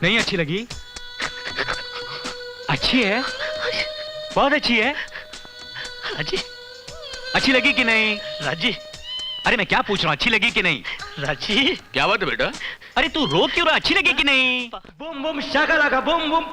नहीं अच्छी लगी? अच्छी है, बहुत अच्छी है। राजी, अच्छी लगी कि नहीं? राजी, अरे मैं क्या पूछ रहा हूँ, अच्छी लगी कि नहीं? राजी, क्या बात है बेटा? अरे तू रो क्यों रहा? अच्छी लगी कि नहीं? Boom boom shakalaka boom boom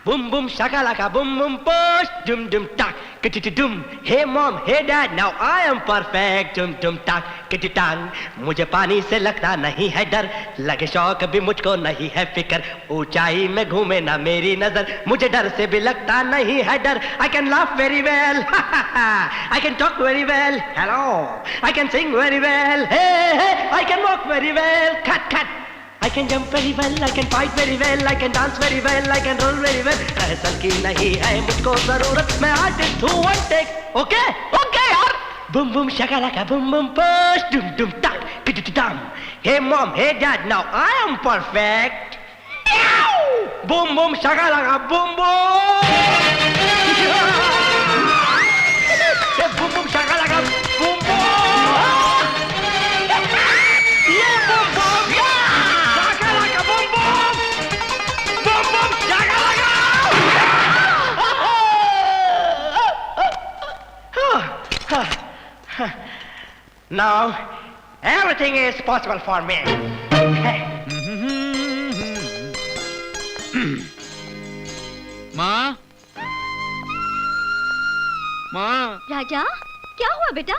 boom boom shakalaka boom boom push dum dum tak dum. Hey mom, hey dad, now I am perfect dum dum tak tang. मुझे पानी से लगता नहीं है डर, लगे शौक भी मुझको नहीं है फिकर, ऊंचाई में घूमे ना मेरी नजर, मुझे डर से भी लगता नहीं है डर. I can laugh very well, I can talk very well, hello, I can sing very well, hey hey, I can walk very well, cut cut. I can jump very well, I can fight very well, I can dance very well, I can roll very well. Rehearsal की नहीं है मुझको जरूरत, मैं artist हूँ one take. Okay? Okay यार. Boom boom shakalaka boom boom push dum dum tak dum. Hey mom, hey dad, now I am perfect. Boom boom shakalaka boom boom. Hey boom boom shakalaka boom boom. Yeah boom boom yeah. Now, everything is possible for me. माँ, माँ। राजा, क्या हुआ बेटा?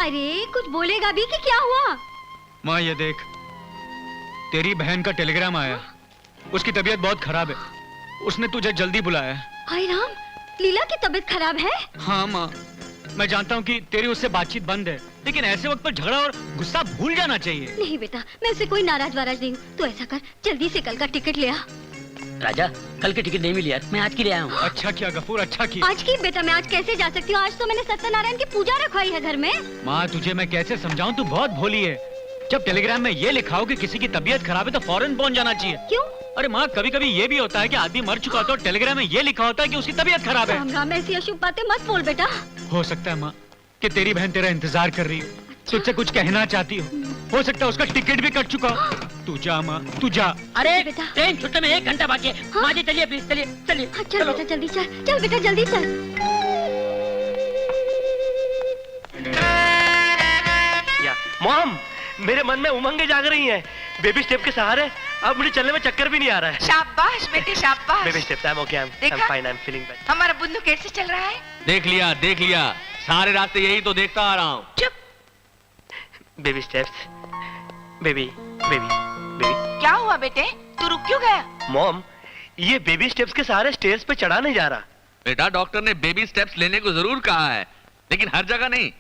अरे कुछ बोलेगा भी कि क्या हुआ? माँ ये देख, तेरी बहन का टेलीग्राम आया। उसकी तबीयत बहुत खराब है, उसने तुझे जल्दी बुलाया। हाय राम, लीला की तबीयत खराब है? हाँ माँ, मैं जानता हूँ कि तेरी उससे बातचीत बंद है, लेकिन ऐसे वक्त पर झगड़ा और गुस्सा भूल जाना चाहिए। नहीं बेटा, मैं उससे कोई नाराज वाराज नहीं हूँ। तू ऐसा कर, जल्दी से कल का टिकट ले आ। राजा, कल की टिकट नहीं मिली यार, मैं आज की ले आया हूँ। अच्छा किया गफूर, अच्छा किया। आज की? बेटा मैं आज कैसे जा सकती हूँ? आज तो मैंने सत्यनारायण की पूजा रखवाई है घर में। माँ तुझे मैं कैसे समझाऊं, तू बहुत भोली है। जब टेलीग्राम में ये लिखा हो कि किसी की तबीयत खराब है तो फौरन पहुंच जाना चाहिए। क्यों? अरे माँ, कभी कभी ये भी होता है कि आदमी मर चुका होता है और टेलीग्राम में ये लिखा होता है कि उसकी तबीयत खराब है। राम राम, ऐसी अशुभ बातें मत बोल बेटा। हो सकता है माँ कि तेरी बहन तेरा इंतजार कर रही हो, तुझसे कुछ कहना चाहती हो सकता है उसका टिकट भी कट चुका हो। तू जा माँ, तू जा। अरे बेटा, ट्रेन छुट्टने में 1 घंटा बाकी है। माँ जी चलिए प्लीज, चलिए चलिए। हाँ, चल बेटा जल्दी चल, चल बेटा जल्दी चल। मॉम, मेरे मन में उमंगें जाग रही हैं। बेबी स्टेप के सहारे अब मुझे चलने में चक्कर भी नहीं आ रहा है। शाबाश बेटे शाबाश। Baby steps, I am okay, I am fine, I am feeling better. हमारा बुन्नू कैसे चल रहा है? देख लिया, सारे रास्ते यही तो देखता आ रहा हूँ। चुप। Baby steps, baby baby baby. क्या हुआ बेटे, तू रुक क्यों गया? मॉम, ये बेबी स्टेप्स के सहारे स्टेयर्स पे चढ़ा नहीं जा रहा। बेटा डॉक्टर ने बेबी स्टेप्स लेने को जरूर कहा है, लेकिन हर जगह नहीं,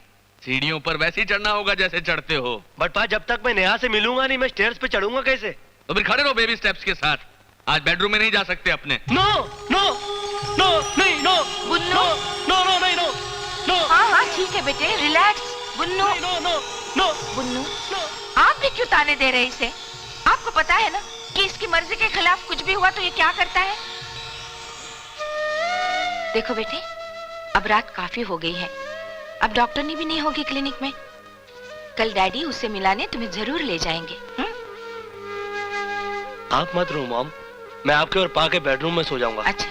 सीढ़ियों पर वैसे ही चढ़ना होगा जैसे चढ़ते हो। बट पा, जब तक मैं नेहा से मिलूंगा नहीं, मैं स्टेयर्स पे चढ़ूंगा कैसे? तो फिर खड़े रहो बेबी स्टेप्स के साथ। आज बेडरूम में नहीं जा सकते अपने। नो नो नो नहीं, नो बुन्नू। नो नो नहीं, नो नो। हाँ हाँ ठीक है बेटे, relax. Bunnu no no no Bunnu, no. आप भी क्यों ताने दे रहे इसे? आपको पता है ना कि इसकी मर्जी के खिलाफ कुछ भी हुआ तो ये क्या करता है? देखो बेटे, अब रात काफी हो गई है, अब डॉक्टर ने भी नहीं होगी क्लिनिक में। कल डैडी उससे मिलाने तुम्हें जरूर ले जाएंगे। आप मत रो मॉम, मैं आपके और पा के बेडरूम में सो जाऊंगा। अच्छा,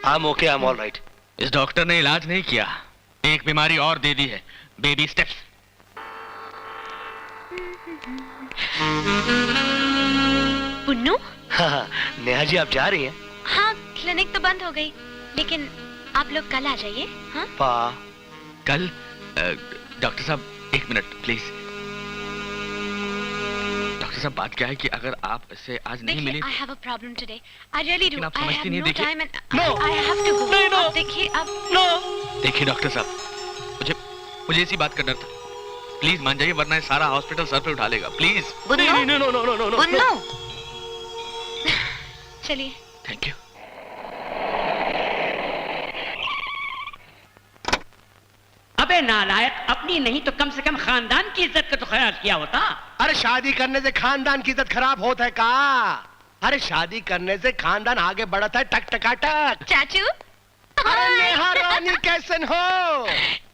I am okay, I am all right. इस डॉक्टर ने इलाज नहीं किया, एक बीमारी और दे दी है, बेबी स्टेप्स। बुन्नू? हाँ, नेहा जी आप जा रही हैं? हाँ, क्लिनिक तो बंद हो गई, लेकिन आप लोग कल आ जाइए। हाँ? पा, कल? डॉक्टर साहब 1 मिनट प्लीज। डॉक्टर साहब बात क्या है कि अगर आप इससे आज नहीं मिले। I have a problem today. I really do. आप I समझती have नहीं, no देखिए। time and No. I have to go. नहीं, no. अब देखिए, अब नो। देखिए डॉक्टर साहब, मुझे इसी बात का डर था। प्लीज मान जाइए, वरना ये सारा हॉस्पिटल सर पे उठा लेगा। प्लीज। नहीं, no no no no no no. Bunnu. चलिए। Thank you. अबे नालायक, अपनी नहीं तो कम से कम खानदान की इज्जत का तो ख्याल किया होता। अरे शादी करने से खानदान की इज्जत खराब होता है का? अरे शादी करने से खानदान आगे बढ़ता है टक टकाटक। चाचू। अरे नेहा रानी कैसन हो?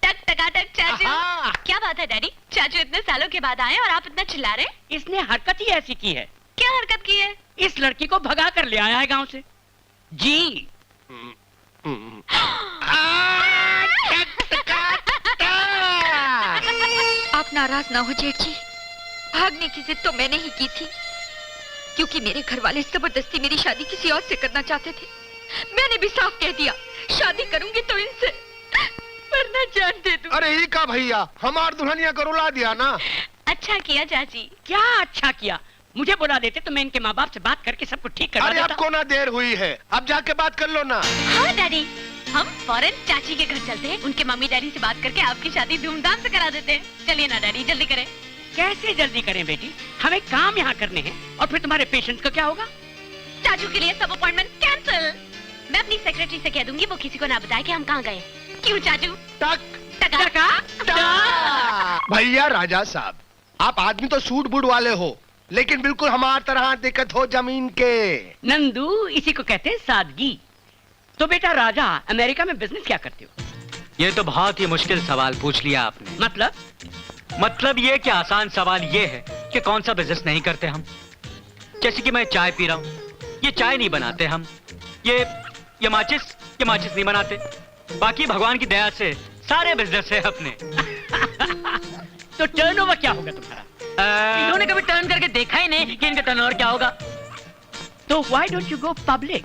टक टकाटक चाचू। हाँ। क्या बात है डैडी, चाचू इतने सालों के बाद आए और आप इतना चिल्ला रहे हैं? इसने हरकत ही ऐसी की है। क्या हरकत की है? इस लड़की को भगा कर ले आया है गांव से। जी। आप नाराज ना हो जेठ जी, भागने की जिद तो मैंने ही की थी, क्योंकि मेरे घर वाले जबरदस्ती मेरी शादी किसी और से करना चाहते थे। मैंने भी साफ कह दिया, शादी करूंगी तो इनसे, वरना जान दे दूं। अरे ही का भैया, हमार दुल्हनिया को रुला दिया ना। अच्छा किया चाची। क्या अच्छा किया? मुझे बुला देते तो मैं इनके माँ बाप से बात करके सब कुछ ठीक करवा अरे देता। अब को ना देर हुई है, अब जाके बात कर लो ना। हाँ डैडी, हम फौरन चाची के घर चलते हैं, उनके मम्मी डैडी से बात करके आपकी शादी धूमधाम से करा देते हैं। चलिए ना डैडी, जल्दी करें। कैसे जल्दी करें बेटी? हमें काम यहाँ करने हैं, और फिर तुम्हारे पेशेंट का क्या होगा? चाचू के लिए सब अपॉइंटमेंट कैंसिल। मैं अपनी सेक्रेटरी से कह दूंगी वो किसी को ना बताए कि हम कहाँ गए। क्यों चाचू? भैया राजा साहब, आप आदमी तो सूट बूट वाले हो, लेकिन बिल्कुल हमारी तरह दिक्कत हो जमीन के। नंदू, इसी को कहते हैं सादगी। तो बेटा राजा, अमेरिका में बिजनेस क्या करते हो? ये तो बहुत ही मुश्किल सवाल पूछ लिया आपने। मतलब ये कि आसान सवाल ये है कि कौन सा बिजनेस नहीं करते हम। जैसे कि मैं चाय पी रहा हूँ, ये चाय नहीं बनाते हम। ये माचिस नहीं बनाते। बाकी भगवान की दया से सारे बिजनेस है अपने। तो टर्नओवर क्या होगा तुम्हारा? इन्होंने कभी टर्न करके देखा ही नहीं कि इनका टर्नओवर क्या होगा। तो why don't you go public?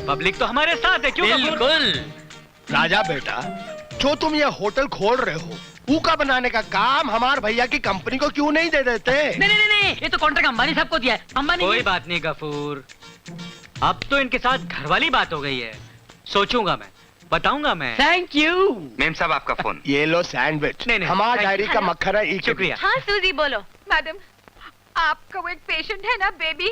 Public तो हमारे साथ है। क्यों? बिल्कुल। राजा बेटा, जो तुम ये होटल खोल रहे हो, ऊका बनाने का काम हमारे भैया की कंपनी को क्यों नहीं दे देते? नहीं, ये तो कॉन्ट्रैक्ट अंबानी साहब को दिया है। अंबानी कोई बात नहीं गफूर, अब तो इनके साथ घर वाली बात हो गई है। सोचूंगा मैं, बताऊंगा मैं। Thank you. मेम साहब आपका फोन। ये लो सैंडविच, नहीं, हमारा डायरी का मक्खन है। शुक्रिया। हाँ सूजी बोलो। मैडम, आपका वो एक पेशेंट है ना, बेबी?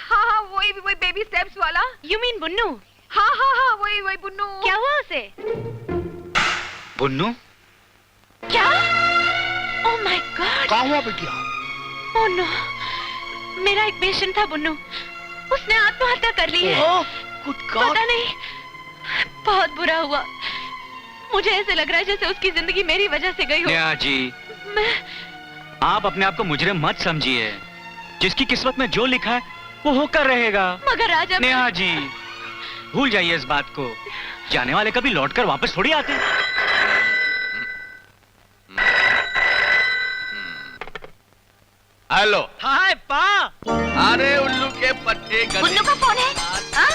हाँ, वही बेबी स्टेप्स वाला। You mean Bunnu? हाँ, वही बुन्नू। क्या हुआ उसे? बुन्नू? क्या? Oh my god. कहाँ हुआ बिटिया? ओह नो, मेरा एक पेशेंट था बुन्नू, उसने आत्महत्या कर ली है। पता नहीं, बहुत बुरा हुआ। मुझे ऐसे लग रहा है जैसे उसकी जिंदगी मेरी वजह से गई हो। नेहा जी, आप अपने आप को मुजरिम मत समझिए। जिसकी किस्मत में जो लिखा है वो होकर रहेगा। मगर राजा, नेहा जी, भूल जाइए इस बात को। जाने वाले कभी लौटकर वापस थोड़ी आते। हेलो। हाय पा। अरे उल्लू के पट्टे बुन्नू का फोन है? हाँ?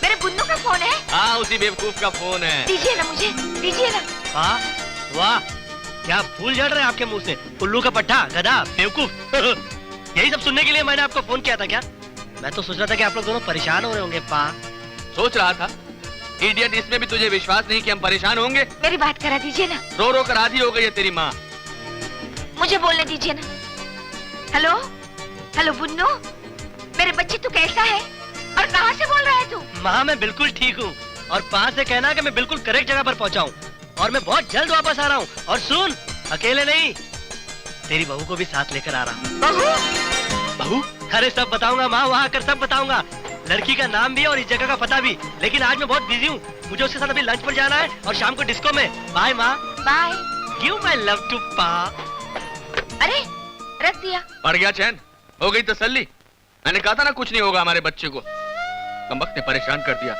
मेरे बुन्नू का फोन है? हाँ, उसी बेवकूफ का फोन है। दीजिए ना मुझे, दीजिए ना। हाँ, वाह, क्या फूल झड़ रहे हैं आपके मुंह से। उल्लू का पट्टा, गधा, बेवकूफ। यही सब सुनने के लिए मैंने आपको फोन किया था क्या? मैं तो सोच रहा था कि आप लोग दोनों परेशान हो रहे होंगे। पा सोच रहा था, इडियट, इसमें भी तुझे विश्वास नहीं कि हम परेशान होंगे? मेरी बात करा दीजिए ना। रो रो कर आधी हो गई है तेरी माँ। मुझे बोलने दीजिए ना। हेलो बुन्नू, मेरे बच्चे तू कैसा है और कहाँ से बोल रहा है तू? माँ, मैं बिल्कुल ठीक हूँ, और पा से कहना कि मैं बिल्कुल करेक्ट जगह पर पहुँचा हूँ, और मैं बहुत जल्द वापस आ रहा हूँ। और सुन, अकेले नहीं, तेरी बहू को भी साथ लेकर आ रहा हूँ। बहू? अरे सब बताऊंगा माँ, वहाँ आकर सब बताऊंगा। लड़की का नाम भी और इस जगह का पता भी। लेकिन आज मैं बहुत बिजी हूँ, मुझे उसके साथ अभी लंच पर जाना है और शाम को डिस्को में। बाय माँ। Bye. Give my love to pa. अरे रख दिया। पड़ गया चैन, हो गई तसल्ली। मैंने कहा था ना कुछ नहीं होगा हमारे बच्चे को। कमबख्त ने परेशान कर दिया।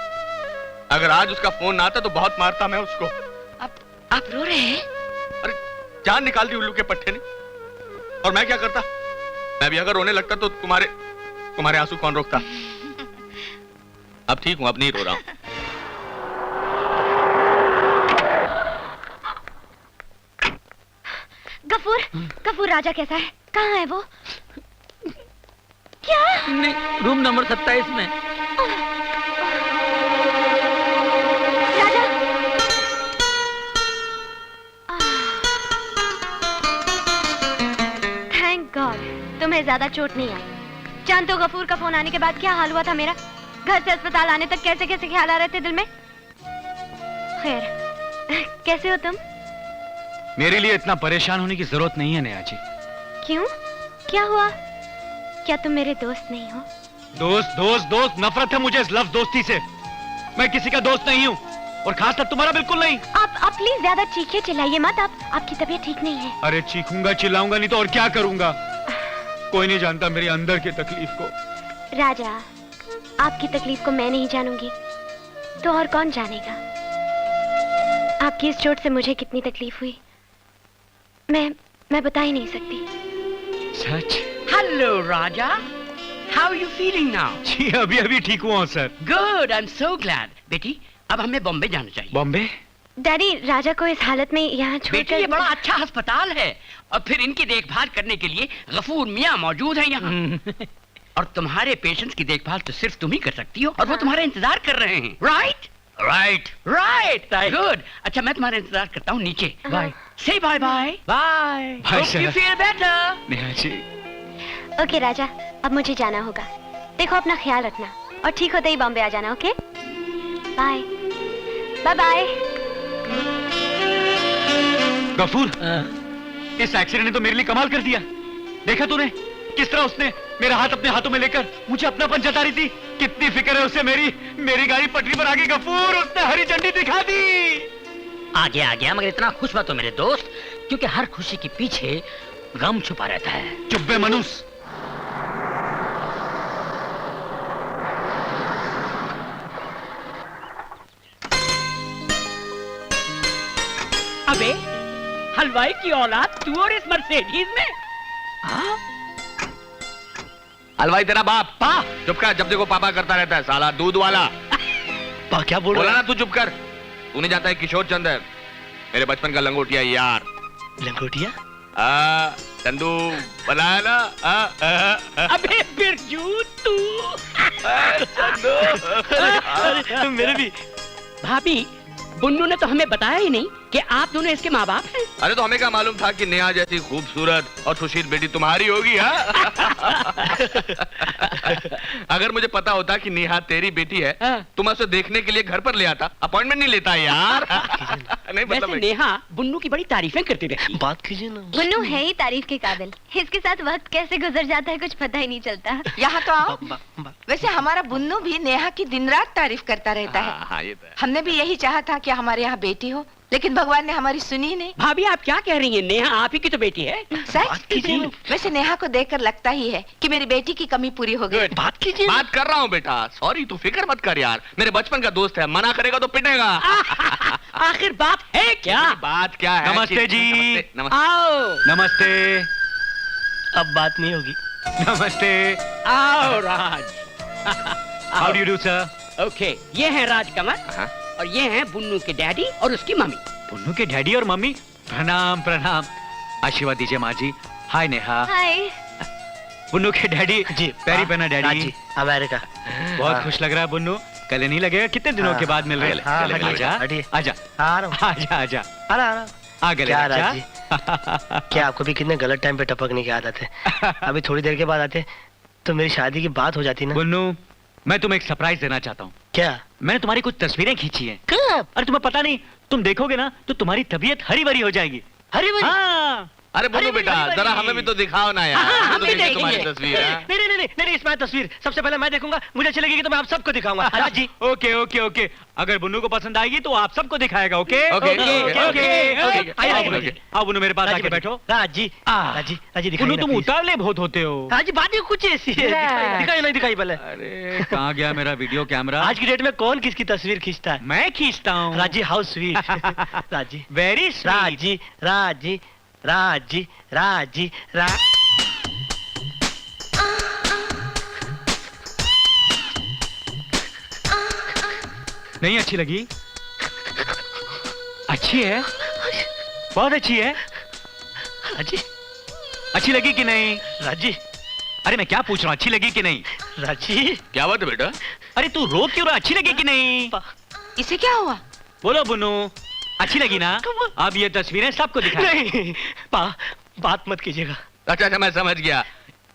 अगर आज उसका फोन ना आता तो बहुत मारता मैं उसको। आप रो रहे हैं? अरे जान निकाल दी उल्लू के पट्टे ने। और मैं क्या करता? मैं भी अगर रोने लगता तो तुम्हारे आंसू कौन रोकता? अब ठीक हूं, अब नहीं रो रहा हूं। गफूर राजा कैसा है? कहाँ है वो? क्या? नहीं, रूम नंबर 27 में। राजा, थैंक गॉड तुम्हें ज्यादा चोट नहीं आई। जानते हो गफूर का फोन आने के बाद क्या हाल हुआ था मेरा? घर से अस्पताल आने तक कैसे कैसे ख्याल आ रहे थे दिल में। खैर, कैसे हो तुम? मेरे लिए इतना परेशान होने की जरूरत नहीं है नेहा जी। क्यों? क्या हुआ? क्या तुम मेरे दोस्त नहीं हो? दोस्त दोस्त दोस्त, नफरत है मुझे इस लफ्ज दोस्ती से। मैं किसी का दोस्त नहीं हूँ। और खास तक तुम्हारा बिल्कुल नहीं। आप प्लीज ज्यादा चीखिए, चिल्लाइए मत। आपकी तबीयत ठीक नहीं है। अरे चीखूंगा चिल्लाऊंगा नहीं तो और क्या करूंगा। कोई नहीं जानता मेरी अंदर की तकलीफ को। राजा, आपकी तकलीफ को मैं नहीं जानूंगी तो और कौन जानेगा। आपकी इस चोट से मुझे कितनी तकलीफ हुई मैं बता ही नहीं सकती। सच? Hello Raja, how you feeling now? जी अभी अभी ठीक हुआ हूँ sir. Good, I am so glad. बेटी अब हमें बॉम्बे जाना चाहिए। बॉम्बे? डैडी, राजा को इस हालत में यहाँ बेटी छोड़कर ये बड़ा अच्छा अस्पताल है और फिर इनकी देखभाल करने के लिए गफूर मियाँ मौजूद है यहाँ। और तुम्हारे पेशेंट्स की देखभाल तो सिर्फ तुम ही कर सकती हो और वो तुम्हारा इंतजार कर रहे हैं। Right right right good. अच्छा मैं तुम्हारा इंतजार करता हूँ नीचे। बाय। से bye bye bye. Hope you feel better. Neha ji. Okay Raja, अब मुझे जाना होगा। देखो अपना ख्याल रखना और ठीक होते ही बॉम्बे आ जाना। Okay bye bye bye. Gafoor, इस एक्सीडेंट ने तो मेरे लिए कमाल कर दिया। देखा तूने किस तरह उसने मेरा हाथ अपने हाथों में लेकर मुझे अपनापन जता रही थी। कितनी फिक्र है उसे मेरी गाड़ी पटरी पर आ गई। गफूर, उसने हरी झंडी दिखा दी। आ गया मगर इतना खुश मत हो मेरे दोस्त, क्योंकि हर खुशी के पीछे गम छुपा रहता है। चुप बे मनुष्य। अबे हलवाई की औलाद तू और इस मर्सिडीज में? हाँ? हलवाई तेरा बाप। चुप कर, जब देखो पापा करता रहता है साला दूध वाला। क्या बोल बोला रहा ना तू चुप कर। तू नहीं जानता है किशोर चंद है मेरे बचपन का लंगोटिया यार। लंगोटिया? चंदू बनाया ना। अबे बिरजू तू। चंदू मेरे भी। भाभी, बुन्नू ने तो हमें बताया ही नहीं कि आप दोनों इसके माँ बाप हैं। अरे तो हमें क्या मालूम था कि नेहा जैसी खूबसूरत और सुशील बेटी तुम्हारी होगी। अगर मुझे पता होता कि नेहा तेरी बेटी है तो मैं उसे देखने के लिए घर पर ले आता। अपॉइंटमेंट नहीं लेता यार। नहीं वैसे नेहा बुन्नू की बड़ी तारीफें करती रहती। बात कीजिए ना। बुन्नू है ही तारीफ के काबिल। इसके साथ वक्त कैसे गुजर जाता है कुछ पता ही नहीं चलता। यहाँ तो आओ। वैसे हमारा बुन्नू भी नेहा की दिन रात तारीफ करता रहता है। हाँ, ये तो है। हमने भी यही चाहा था कि हमारे यहाँ बेटी हो, लेकिन भगवान ने हमारी सुनी नहीं। भाभी आप क्या कह रही हैं? नेहा आप ही की तो बेटी है। सच? वैसे नेहा को देखकर लगता ही है कि मेरी बेटी की कमी पूरी हो गई। बात कीजिए। बात कर रहा हूँ बेटा। सॉरी, तू फिक्र मत कर यार। मेरे बचपन का दोस्त है, मना करेगा तो पिटेगा। आखिर बात है क्या? बात क्या है? नमस्ते जी। नमस्ते। आओ नमस्ते। अब बात नहीं होगी। नमस्ते। आओ Raj. How do you do sir? Okay, ये है राजकमल और ये हैं बुन्नू के डैडी और उसकी मम्मी। बुन्नू के डैडी और मम्मी? प्रणाम प्रणाम। आशीर्वाद दीजिए माँ जी। हाय नेहा। हाय। बुन्नू के डैडी जी। पैरी पहना डैडी। जी अमेरिका। बहुत खुश लग रहा है बुन्नू। गले नहीं लगेगा? कितने दिनों के बाद मिल रहे हैं। आजा आजा आजा आजा। आ गले क्या आजा। राज जी? क्या आपको भी कितने गलत टाइम पे टपकने की आदत है? अभी थोड़ी देर के बाद आते तो मेरी शादी की बात हो जाती ना। बुन्नू, मैं तुम्हें एक सरप्राइज देना चाहता हूँ। क्या? मैंने तुम्हारी कुछ तस्वीरें खींची हैं। कब? अरे तुम्हें पता नहीं, तुम देखोगे ना तो तुम्हारी तबीयत हरी भरी हो जाएगी। हरी भरी? हाँ। अरे बोलो बेटा, जरा हमें भी तो दिखाओ ना यार। हाँ, हमें तो हम भी देखिए तुम्हारी देखेंगे। तस्वीर। नहीं, इसमें तस्वीर सबसे पहले मैं देखूंगा। मुझे अच्छी लगेगी तो मैं आप सबको दिखाऊंगा। Raj ji. Okay okay okay. अगर बुन्नू को पसंद आएगी तो आप सबको दिखाएगा। Okay okay, okay. ओके। आओ बुन्नू, मेरे पास आके बैठो। राज जी दिखाइए बुन्नू, ना, तुम please। उतावले बहुत होते हो। राज जी बात ही कुछ ऐसी है। दिखाइए नहीं दिखाई पहले। अरे कहाँ गया मेरा वीडियो कैमरा? आज की डेट में कौन किसकी तस्वीर खींचता है? मैं खींचता हूँ। Raj ji how sweet. Raj ji very Raj ji Raj ji Raj ji Raj ji Raj. नहीं अच्छी लगी? अच्छी है, बहुत अच्छी है। राज जी अच्छी लगी कि नहीं? राज जी। अरे मैं क्या पूछ रहा हूँ, अच्छी लगी कि नहीं? राज जी क्या बात है बेटा? अरे तू रो क्यों रहा? अच्छी लगी कि नहीं? इसे क्या हुआ? बोलो बुन्नू, अच्छी लगी ना? अब ये तस्वीरें सबको दिखाएं। नहीं बात मत कीजिएगा। अच्छा मैं समझ गया।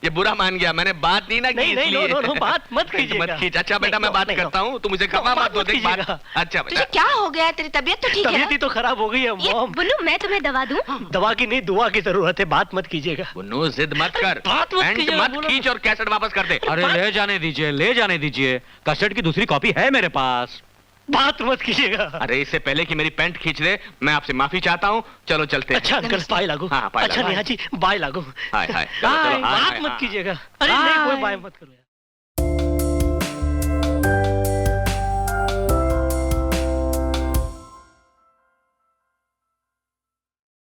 ये बुरा मान गया, मैंने बात नहीं ना की नहीं इसलिए। नो बात मत कीजिएगा। मत खींच। अच्छा बेटा मैं बात करता हूँ, तुम मुझे क्षमा मत दो। देख बात। अच्छा तुझे बेटा। क्या हो गया है? तेरी तबीयत तो ठीक है तबीयत ही ना? तो खराब हो गई है मॉम। बुन्नू, मैं तुम्हें दवा दूं? दवा की नहीं, दुआ की जरूरत है। बात मत कीजिएगा। बुन्नू जिद मत कर। बात मत एंड कीजिए, मत बोलो। खींच और कैसेट वापस कर दे। अरे ले जाने दीजिए, ले जाने दीजिए। कैसेट की दूसरी कॉपी है मेरे पास। बात मत कीजिएगा। अरे इससे पहले कि मेरी पैंट खींच ले, मैं आपसे माफी चाहता हूँ। चलो चलते हैं। अच्छा अंकल, बाय लागू। हाँ, बाय अच्छा लागू। नेहा जी, बाय लागू। हाय हाय, चलो, चलो, हाय, बात हाय, मत हाय। कीजिएगा। अरे नहीं, कोई बाय मत करो यार।